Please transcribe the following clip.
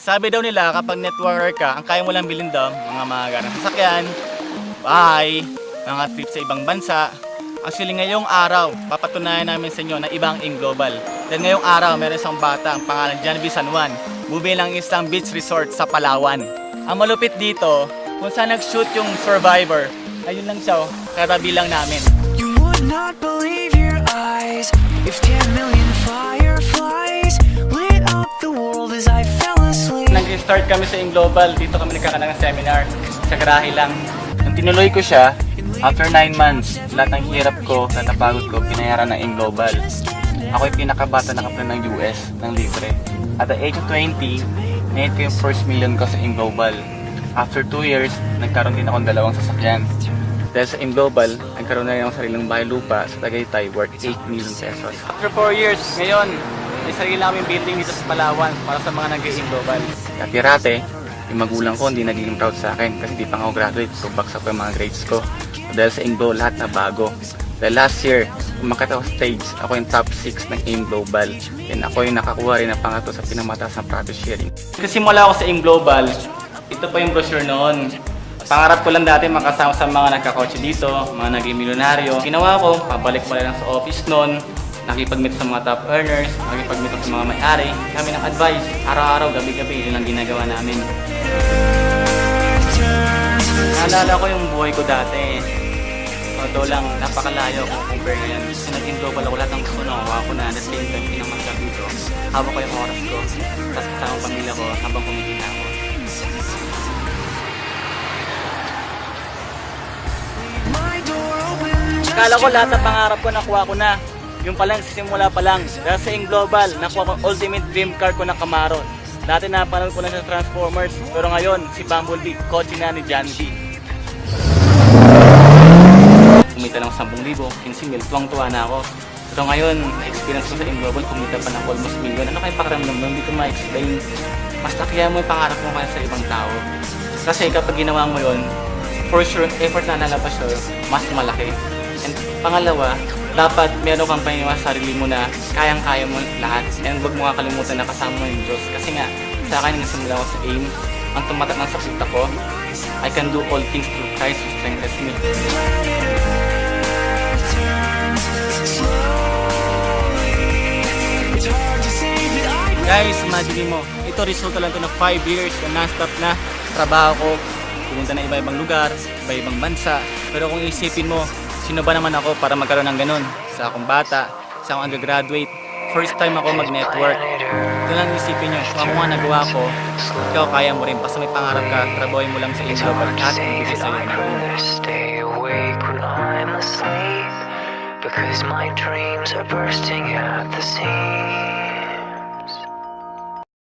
Sabi daw nila kapag networker ka, ang kaya mo lang bilhin daw, mga magarang sasakyan, bahay, mga trip sa ibang bansa. Actually ngayong araw, papatunayan namin sa inyo na ibang AIM Global. Dahil ngayong araw, meron isang bata, ang pangalan Janvi San Juan, bumili ng isang beach resort sa Palawan. Ang malupit dito, kung saan nag-shoot yung Survivor, ayun lang siya, katabi lang namin. You would not believe your eyes if 10 million fireflies lit up the world as I fell asleep. Nag-start kami sa AIM Global, dito kami nagkakaroon ng seminar, sa garahe lang. Nung tinuloy ko siya, after 9 months, lahat ng hirap ko, lahat ng pagod ko, pinayaran ng AIM Global. Ako yung pinakabata na kaplan ng US, ng libre. At the age of 20, na-hit ko yung first million ko sa AIM Global. After 2 years, nagkaroon din akong 2 sasakyan. Dahil sa AIM Global, nagkaroon na rin akong sariling bahay lupa sa Tagaytay worth 8 million pesos. After 4 years, ngayon, may sarili namin building dito sa Palawan para sa mga nag-AIM Global. Dati-rate, yung magulang ko hindi naging proud sa akin kasi di pa ako graduate, so bagsak pa yung mga grades ko. So, dahil sa AIM Global, lahat na bago. Dahil last year, umakit ako stage, ako yung top 6 ng AIM Global. And ako yung nakakuha rin ng pangatlo sa pinamataas ng profit sharing. Kasi simula ako sa AIM Global, ito pa yung brochure noon. Pangarap ko lang dati makasama sa mga nagkakotse dito, mga naging milyonaryo. Ginawa ko, pabalik mo lang sa office noon, nakipag-meet sa mga top earners, nakipag-meet sa mga may-ari. Kami ng advice, araw-araw, gabi-gabi, yun ang ginagawa namin. Naalala ko yung buhay ko dati. Although lang, napakalayo kung compare ngayon. Kasi naging global ako, lahat ng gusto nakuha ko na. At the same time, pinamagkap dito. Hawak ko yung oras ko. Tapos kasama ang pamilya ko habang kumikita ako. Akala ko lahat ng pangarap ko nakuha ko na. Yung palang simula pa lang. Dahil sa AIM Global, nakuha ko ultimate dream car ko na Camaro. Dati napanood ko na sa Transformers. Pero ngayon, si Bumblebee, kotse na ni Janvi. Kumita lang 10,000, 15,000, tuwang-tuwa na ako. Pero ngayon, na-experience ko sa AIM Global, kumita pa ng almost million. Ano kayo pakiramdam mo? Hindi ko ma-explain. Mas nakiya mo yung pangarap mo kaya sa ibang tao. Kasi kapag ginawa mo yun, for sure, effort na nalabas yun, mas malaki. And pangalawa, dapat meron kang paniniwala sa sarili mo na kayang-kaya mo lahat. And huwag mo kakalimutan na kasama mo yung Diyos. Kasi nga, sa akin, nagsimula ako sa AIM, ang tumatak ng sa puta ko, I can do all things through Christ who strengthens me. Guys, imagine mo, ito resulta lang ito na 5 years na non-stop na trabaho ko. Pumunta na iba-ibang lugar, iba-ibang bansa. Pero kung isipin mo, sino ba naman ako para magkaroon ng ganun? Sa akong bata, sa akong undergraduate, first time ako mag-network. Ito lang isipin nyo, kung ako nga nagawa ko, ikaw kaya mo rin. Basta may pangarap ka, trabahoin mo lang sa AIM Global at ibigay sa'yo na Because my dreams are bursting at the seams.